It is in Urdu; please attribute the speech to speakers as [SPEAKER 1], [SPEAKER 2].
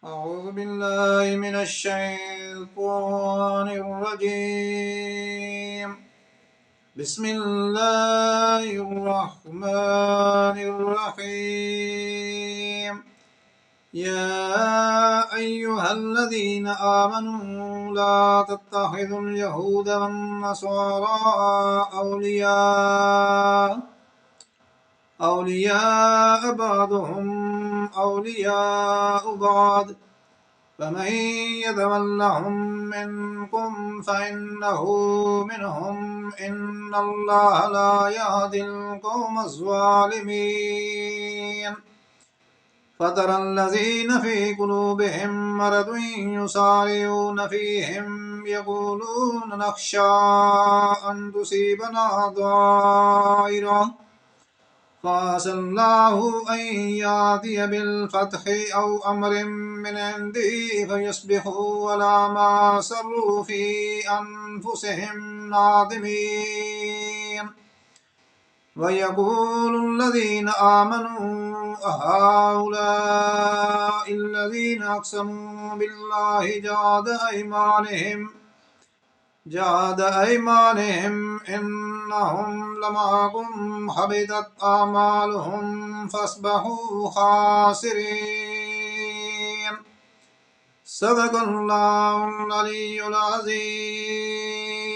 [SPEAKER 1] أعوذ بالله من الشيطان الرجيم. بسم الله الرحمن الرحيم. يا أيها الذين آمنوا لا تتخذوا اليهود والنصارى أولياء بعضهم أولياء بعض فمن يتولهم منكم فإنه منهم إن الله لا يهدي القوم الظالمين. فترى الذين في قلوبهم مرض يسارعون فيهم يقولون نخشى أن تصيبنا دائرة فعسى الله أن يأتي بالفتح أو أمر من عنده فيصبحوا على ما أسروا في أنفسهم نادمين. ويقول الذين آمنوا أهؤلاء الذين أقسموا بالله جهاد أيمانهم إنهم لمعكم حبطت أعمالهم فاصبحوا خاسرين. صدق الله العلي العظيم.